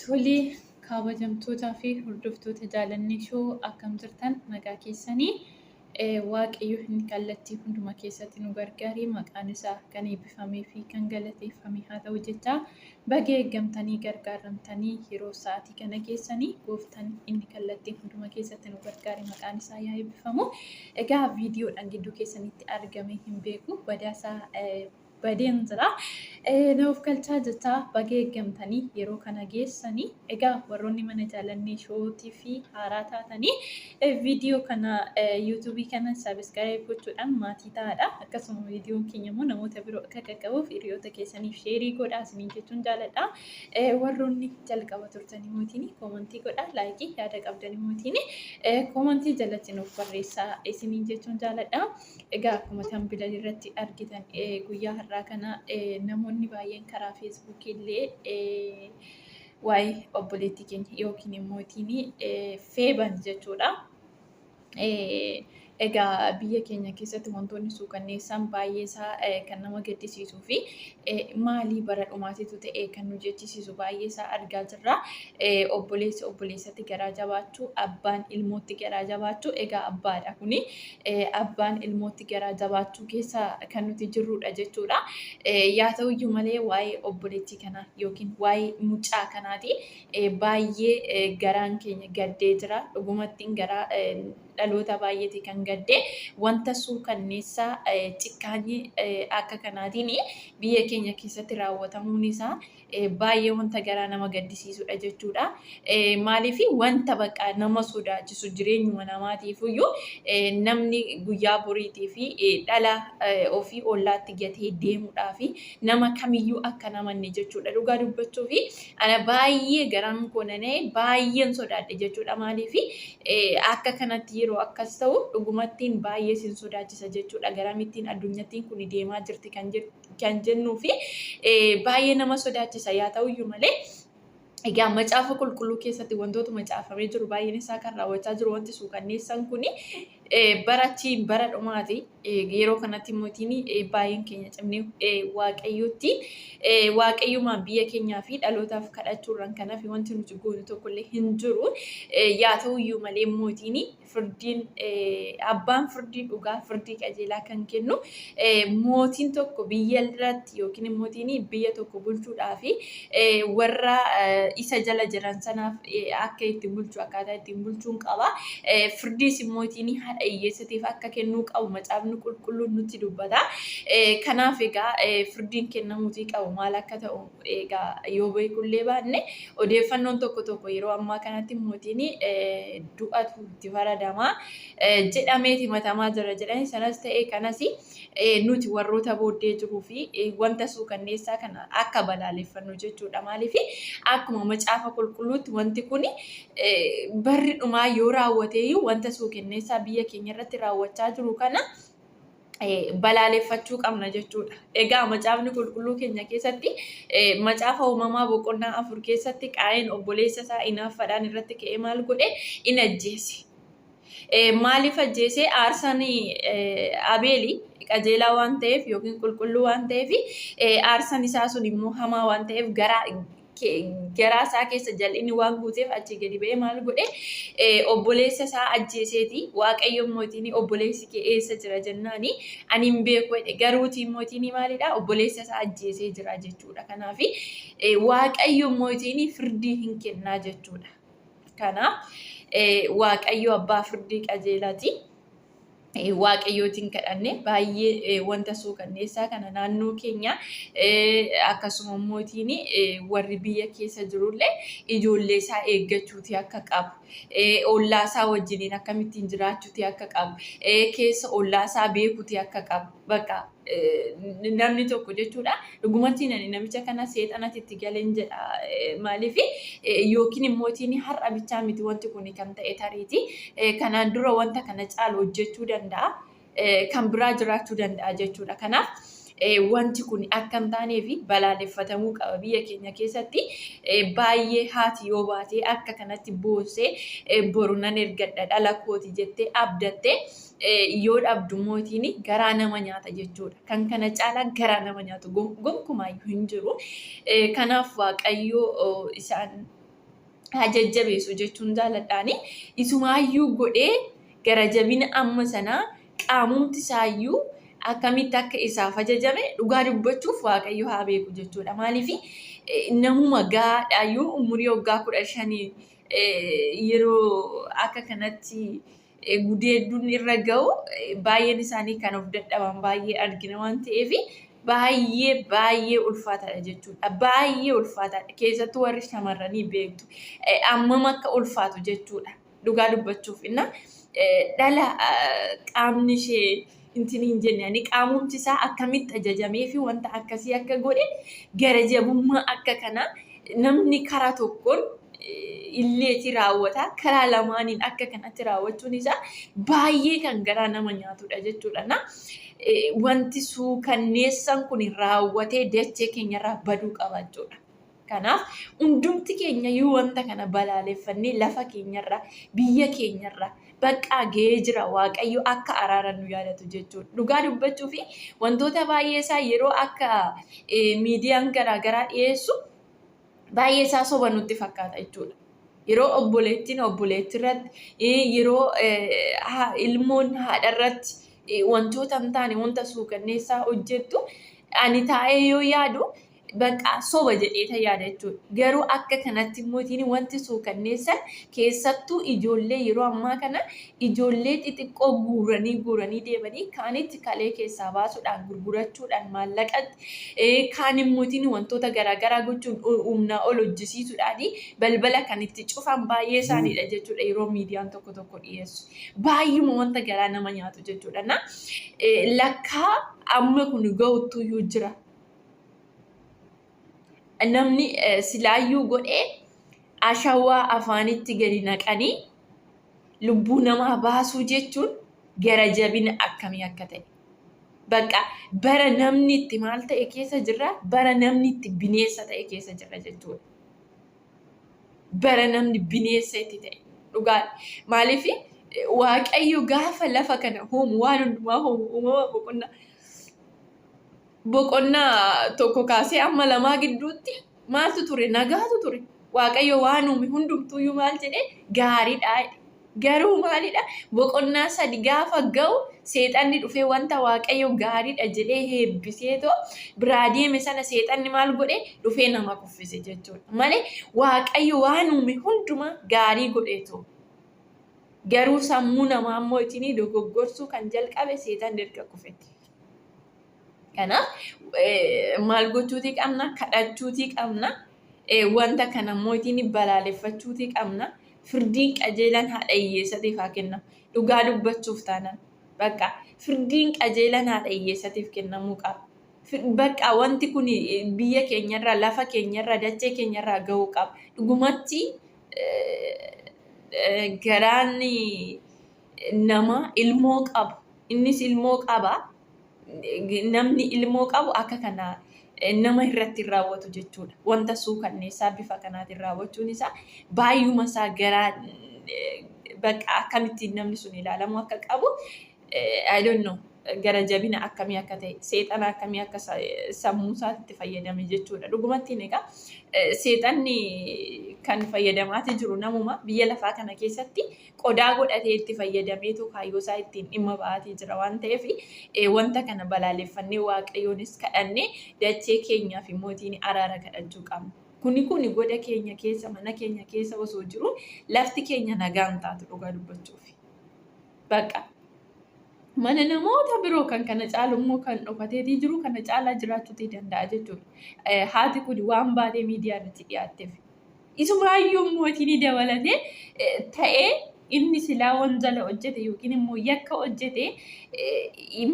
Tole kabajamtootaa fi hordoftoota jaalannii shoo akkam jirtan nagaa keessanii waaqayyo inni kallattii hunduma keessatti nu gargaaree maqaan isaa kan eebbifamee fi kan galateeffame haa ta'u jechaa baga eeggamtanii gargaaramtanii yeroo sa'aatii kana keessanii gooftaan inni kallattii hunduma keessatti nu gargaare maqaan isaa yaa eebbifamu. Egaa viidiyoodhaan gidduu keessanitti argame hin beeku badaasaa badeen jira. Nuuf galchaa jirtaa baga eeggamtanii yeroo kana geessanii egaa warroonni mana jaalannii shootii fi haaraa taatanii viidiyoo kana yuutuubii kana sabiskaraayib gochuudhaan maatii ta'aadha. Akkasuma viidiyoon keenya immoo namoota biroo akka qaqqabuuf hiriyoota keessaniif sheerii godhaa isiniin jechuun jaaladha. Warroonni jalqaba turtanii mootiin koomantii godhaa laayikii yaada qabdanii mootiin koomantii jalatti nuuf barreessaa isiniin jechuun jaaladha. Egaa akkuma tambila irratti argitan guyyaa har'aa kana namoonni baay'een karaa feesbuukii illee waa'ee obboleettii keenya yookiin immoo feeban jechuudha. Egaa biyya keenya keessatti wantoonni suukanneessan baay'ee isaa kan nama gaddisiisuu fi maalii bara dhumaatitu ta'e kan nu jechisiisu baay'ee isaa argaa jirra. Obboleessi obboleessatti garaa jabaachuu, abbaan ilmootti garaa jabaachuu. Egaa abbaadha kuni abbaan ilmootti garaa jabaachuu keessa kan nuti jirrudha jechuudha. Yaa ta'uyyuu malee waa'ee obboleettii kanaa yookiin waa'ee mucaa kanaati baay'ee garaan keenya gaddee jira. Dhugumattiin garaa dhaloota baay'eeti kan gaddee wanta suukanneessaa xiqqaanii akka kanaatiin biyya keenya keessatti raawwatamuun isaa baay'ee wanta garaa nama gaddisiisudha jechuudha. Maaliif wanta bakka nama sodaachisu jireenyuma namaatiifuyyuu namni guyyaa boriitii fi dhala ofii ollaatti gatee deemuudhaa fi nama kamiyyuu akka namanne jechuudha. Dhugaa dubbachuu fi ana baay'ee garaan koonanee baay'een sodaadhe jechuudha. Maaliif akka kanatti yeroo akkas ta'u dhugumattiin baay'ee sin sodaachisa jechuudha. Garamittiin addunyattiin kun deemaa jirti kan jennuu fi baay'ee nama sodaachisa. Yaa ta'uyyuu malee egaa macaafa qulqulluu keessatti wantoota macaafamee jiru baay'een isaa kan raawwachaa jiru wanti suukanneessan kuni bara dhumaati. Yeroo kanatti mootiin baay'een keenya cimnee waaqayyummaan biyya keenyaa fi dhalootaaf kadhachuurraan kanaaf wanti nuti goonu tokkollee hin jiru. Yaa ta'uyyuu malee mootiin abbaan firdii dhugaa firdii qajeelaa kan kennu mootiin tokko biyya irratti yookiin mootiin biyya tokko bulchuudhaa fi warra isa jala jiran sanaaf akka ittiin bulchu akkaataa ittiin bulchuun qaba. Firdiis mootiin haadha hiyyeessatiif akka kennuu qabu macaafni qulqulluun nutti dubbata. Kanaaf egaa firdiin kennamuutii qabu maal akka ta'u egaa yoo beekullee baanne odeeffannoon tokko yeroo ammaa kanatti mootiin du'atu itti faradama jedhameeti matamaa jira jedhani sanas ta'e kanas nuti warroota booddee jiruu fi wanta suukanneessaa kana akka balaaleffannu jechuudha. Maaliif akkuma macaafa qulqulluutti wanti kun barri dhumaa yoo raawwateeyyuu wanta suukanneessaa biyya keenya irratti raawwachaa jiru kana balaaleffachuu qabna jechuudha. Egaa macaafni qulqulluu keenya keessatti macaafa uumamaa boqonnaa 4 keessatti Qaayeen obboleessa isaa hinaaffaadhaan irratti ka'ee maal godhe in ajjeese. Maaliif ajjeese? Aarsaan Abeeli qajeelaa waan ta'eef yookiin qulqulluu waan ta'eef aarsaan isaa sun immoo hamaa waan ta'eef garaa isaa keessa jal'inni waan guuteef achi gadi ba'ee maal godhe obboleessa isaa ajjeeseeti. Waaqayyo mootiin obboleessi kee eessa jira jennaani ani hin beeku jedhe. Garuutii mootiin maalidha? Obboleessa isaa ajjeesee jira jechuudha. Kanaaf waaqayyo mootiin firdii hin kennaa jechuudha. Kanaaf waaqayyo abbaa firdii qajeelaati. Waaqayyootiin kadhanne baay'ee wanta suukanneessaa kana naannoo keenya akkasuma mootiin warri biyya keessa jirullee ijoollee isaa eeggachuuti akka qabu. Ollaa isaa wajjiniin akkamittiin jiraachuuti akka qabu. Keessa ollaa isaa beekuuti akka qabu. Bakka namni tokko jechuudha. Dhugumatti namicha kana seexanatti itti galeen jedha. Maaliif yookiin mootiin har'a bichaa miti wanti kun kan ta'e tariiti. Kanaan dura wanta kana caalu hojjechuu danda'a. Kan biraa jiraachuu danda'a jechuudha. Kanaaf wanti kun akka hin taaneef balaaleffatamuu qaba. Biyya keenya keessatti baay'ee haati yoo baatee akka kanatti boossee boru nan ergadha dhala kooti jettee abdattee yoo dhabdu mootiin garaa nama nyaata jechuudha. Kan kana caalaa garaa nama nyaatu gonkumaa hin jiru. Kanaaf waaqayyo isaan jajjabeessu jechuun jaaladhaani. Isumaayyuu godhee gara jabina amma sanaa qaamumti isaayyuu akkamitti akka isaaf ajajame dhugaa dubbachuuf Waaqayyo haa beeku jechuudha. Maaliif namuma gaadhaayyuu umurii waggaa 15 yeroo akka kanatti gudeedduun irra ga'u baay'een isaanii kan of dadhaban baay'ee argina waan ta'eef baay'ee ulfaataadha jechuudha. Baay'ee ulfaataadha. Keessattuu warri shamarranii beektu ammam akka ulfaatu jechuudha. Dhugaa dubbachuuf dhala qaamni ishee hin jenne qaamumti isaa akkamitti ajajamee fi wanta akkasii akka godhe gara jabummaa akka kana namni karaa tokkoon illeeti raawwata karaa lamaaniin akka kanatti raawwachuun isaa baay'ee kan garaa nama nyaatudha jechuudha. Wanti suukanneessan kun raawwatee dachee keenyarraa baduu qaba jechuudha. Kanaaf hundumti keenya yoo wanta kana balaaleffannee lafa keenyarraa biyya keenyarraa bakka ga'ee jira Waaqayyo akka araaran nu yaadatu jechuudha. Dhugaa dubbachuu fi wantoota baay'ee isaa yeroo akka miidiyaan garaagaraa dhiyeessu baay'ee isaa soba nutti fakkaata jechuudha. Yeroo obboleettiin obboleettirratti yeroo ilmoon haadharratti wantoota hin taane wanta suukanneessaa hojjettu ani taa'ee yoo yaadu bakka soba jedhee yaada jechuudha. Garuu akka kanatti immoo wanti suukanneessan keessattuu ijoollee yeroo ammaa kana ijoollee xixiqqoo guuranii deemanii kaanitti kalee keessaa baasuudhaan gurgurachuudhaan maallaqatti kaan immoo wantoota garaagaraa gochuun humnaa ol hojjisiisuudhaan balbala kan itti cufan baay'ee isaaniidha jechuudha yeroo miidiyaan tokko dhiyeessu. Baay'uma wanta garaa nama nyaatu jechuudha. Lakkaa amma kun ga'uutu jira. Namni silaayyuu godhee ashawaa afaanitti gadi naqanii lubbuu namaa baasuu jechuun gara jabina akkamii akka ta'e. Bakka bara namni itti maal ta'e keessa jirra, bara namni itti bineensa ta'e keessa jirra jechuudha. Bara namni bineensa itti ta'e dhugaa. Maaliif Waaqayyo gaafa lafa kana uumu waan hundumaa uumama boqonnaa tokko kaasee amma lamaa gidduutti maaltu ture? Nagaatu ture. Waaqayyo waan uume hundumtuuyyuu maal jedhee gaariidha. Garuu maalidha? Boqonnaa 3 gaafa ga'u seexanni dhufee wanta Waaqayyo gaariidha jedhee heebbiseetoo biraa deeme sana seexanni maal godhee dhufee nama kuffise jechuudha. Malee Waaqayyo waan uume hundumaa gaarii godheetoo. Garuu sammuu namaa immoo ittiin dogoggorsuu kan jalqabe seexanni erga kufetti. Kanaaf maal gochuutii qabna? Kadhachuutii qabna. Wanta kana immoo ittiin balaaleffachuutii qabna. Firdiin qajeelan haadha hiyyeessatiif haa kennamu. Dhugaa dubbachuuf taanaan bakka firdiin qajeelan haadha hiyyeessatiif kennamuu qaba. Bakka wanti kun biyya keenyarraa, lafa keenyarraa, dachee keenyarraa gahuu qaba. Dhugumatti garaan nama ilmoo qaba. Innis ilmoo qaba. Namni ilmoo qabu akka kana nama irratti raawwatu jechuudha. Wanta suukanneessaa bifa kanaatiin raawwachuun isaa baay'uma isaa garaa bakka akkamittiin namni sun ilaalamu akka qabu I don't know. Gara jabina akkamii akka ta'e, seexana akkamii akka sammuu isaatti fayyadame jechuudha. Dhugumatti egaa seexanni kan fayyadamaati jiru namuma biyya lafaa kana keessatti qodaa godhatee itti fayyadameetu kaayyoo isaa ittiin dhimma ba'aatii jira waan ta'eef wanta kana balaaleffannee Waaqayyoonis kadhannee dachee keenyaaf mootiin araara kadhachuu qabna. Kuni goda keenya keessa, mana keenya keessa osoo jiru lafti keenya nagaan taatu dhugaa dubbachuuf. Bakka mana namoota biroo kan kana caalu immoo kan dhokateetii jiru kana caalaa jiraachuutii danda'a jechuudha. Haati kun waan baatee miidiyaa irratti dhiyaatteef. Isumaayyuu mootiin dabalatee ta'ee inni silaa wanjala hojjete yookiin immoo yakka hojjete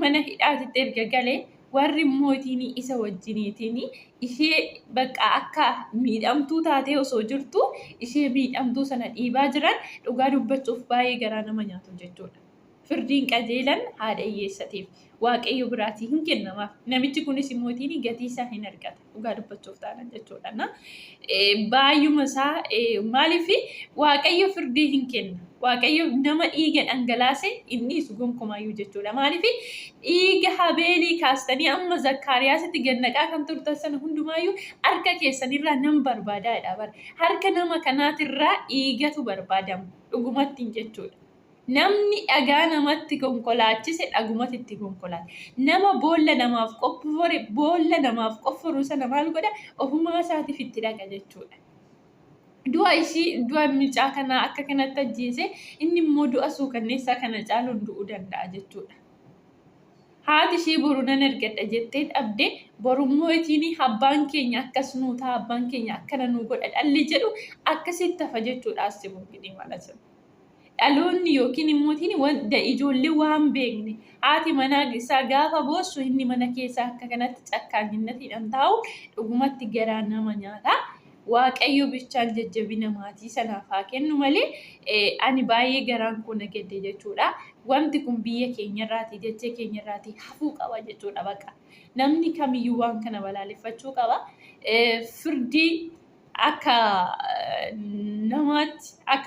mana hidhaatitti erga galee warri mootiin isa wajjiniitiin ishee bakka akka miidhamtuu taatee osoo jirtu ishee miidhamtuu sana dhiibaa jiran dhugaa dubbachuuf baay'ee garaa nama nyaatu jechuudha. Firdiin qajeelan haadha hiyyeessatiif Waaqayyo biraatii hin kennamaaf. Namichi kunis mootiin gatii isaa hin argata. Dhugaa dubbachuuf taanaan jechuudha. Baay'uma isaa maaliif Waaqayyo firdii hin kenna. Waaqayyo nama dhiiga dhangalaase inni gonkumayyuu jechuudha. Maaliif dhiiga Habeelii kaastanii amma Zakkaariyaasitti gannaqaa kan turtan sana hundumaayyuu harka keessanirraa nama barbaadaadha bara. Harka nama kanaatirraa dhiigatu barbaadamu dhugumattiin jechuudha. Namni dhagaa namatti konkolaachise dhagumatti itti konkolaate. Nama boolla namaaf qoffore boolla namaaf qofforu sana maal godha ofumaa isaatiif itti dhaqa jechuudha. Du'a mucaa kanaa akka kanatti ajjeese inni immoo du'a suukanneessaa kana caaluun du'uu danda'a jechuudha. Haati ishee boru nan argadha jettee dhabde borummoo itiin abbaan keenya akkas nuu ta'a abbaan keenya akkana nuu godha dhalli jedhu akkasitti hafa jechuudha asibuun gidii malasa. Dhaloonni yookiin immoo wanta ijoollee waan beekne haati manaa isaa gaafa boossu inni mana keessaa akka kanatti cakkaanyinnatiidhaan taa'u dhugumatti garaa nama nyaata. Waaqayyo bichaan jajjabina maatii sanaaf haa kennu malee ani baay'ee garaan kun nagedde jechuudha. Wanti kun biyya keenyarraati jechee keenyarraati hafuu qaba jechuudha bakka. Namni kamiyyuu waan kana balaaleffachuu qaba. Firdii akka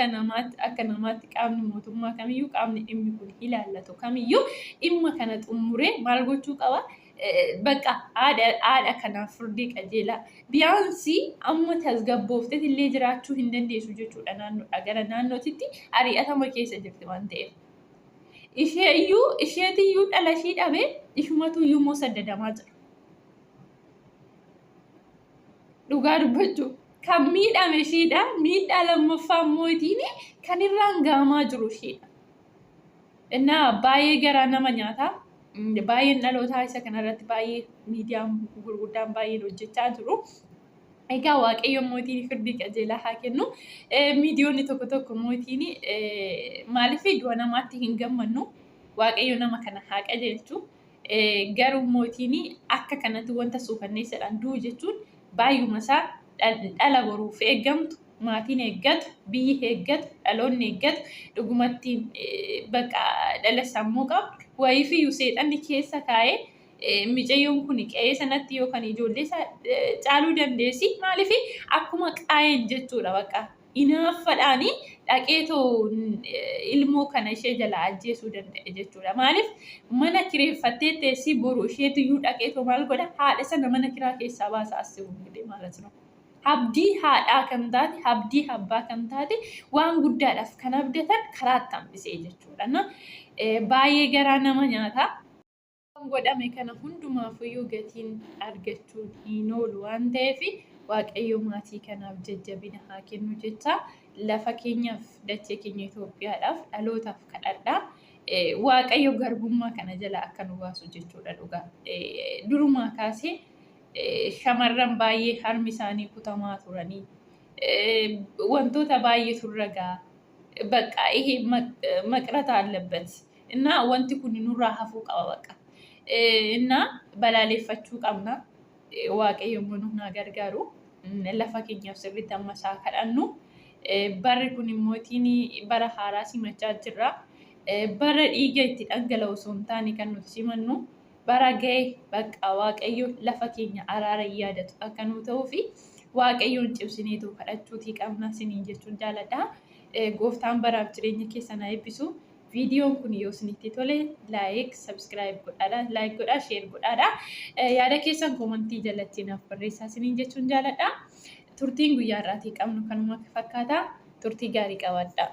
namaatti qaamni mootummaa kamiyyuu qaamni dhimmi kun ilaallatu kamiyyuu dhimma kana xumuree maal gochuu qaba? Bakka haadha kanaaf firdii qajeelaa biyyaansi amma tasgabbooftee illee jiraachuu hin dandeessu jechuudha naannoodha gara naannootitti ari'atama keessa jirti waan ta'eef. Isheetiyyuu dhala ishee dhabee ishumatuyyuu immoo saddadamaa jira. Dhugaa dubbachuu kan miidhame isheedha miidhaa lammaffaa immoo kan irraan gaamaa jiru isheedha. Innaa baay'ee garaa nama nyaataa. Baay'een dhalootaa isa kanarratti baay'ee miidiyaan gurguddaan baay'een hojjechaa jiru. Egaa Waaqayyo mootiin firdii qajeelaa haa kennu. Miidiyoonni tokko mootiin maaliif du'a namaatti hin gammannu Waaqayyo nama kana haa qajeelchu. Garuu mootiin akka kanatti wanta suukanneessadhaan du'u jechuun baay'uma isaa dhala boruuf eeggamtu. Maatiin eeggatu, biyyi eeggatu, dhaloonni eeggatu, dhugumatti bakka dhala sammuu qabu. Wayiifiyyuu seexanni keessa kaa'ee micayyoon kun qe'ee sanatti yookaan ijoollee caaluu dandeessi. Maaliif akkuma qaa'een jechuudha bakka hinaaffadhaanii dhaqeetoo ilmoo kana ishee jala ajjeesuu danda'a jechuudha. Maaliif mana kireeffattee teessii boru isheetiyyuu dhaqeetoo maal godha haadha sana mana kiraa keessaa baasa asibuun gidee maalas no. Abdii haadhaa kan taate, abdii abbaa kan taate waan guddaadhaaf kan abdatan karaatti hambisee jechuudha. Baay'ee garaa nama nyaata. Waan godhame kana hundumaafiyyuu gatiin argachuu hin oolu waan ta'eef Waaqayyo maatii kanaaf jajjabina haa kennu jecha lafa keenyaaf dachee keenya Itoophiyaadhaaf dhalootaaf kadhadhaa. Waaqayyo garbummaa kana jala akka nu baasu jechuudha dhugaa. Durumaa kaasee shamarran baay'ee harmi isaanii kutamaa turanii wantoota baay'eetu ragaa bakka maqrata አለበት እና wanti kun nurraa hafuu qaba bakka እና balaaleffachuu qabna Waaqayyo immoo nu gargaaru lafa keenyaaf sirriitti amma isaa kadhannu barri kun immoo bara haaraa simachaa jirra bara dhiiga itti dhangala'u osoo hin taane kan nuti simannu bara ga'e bakka Waaqayyo lafa keenya araara yaadatu akka nu ta'uu fi Waaqayyoon cimsineetu kadhachuutii qabna siniin jechuun jaaladha. Gooftaan baraaf jireenya keessan haa eebbisu. Viidiyoon kun yoo isinitti tole laayik, sabskiraayib godhaadha, laayik godhaa, sheer godhaadha. Yaada keessan koomantii jalatti naaf barreessaa siniin jechuun jaaladha. Turtiin guyyaa irraatii qabnu kanuma fakkaata. Turtii gaarii qabaadha.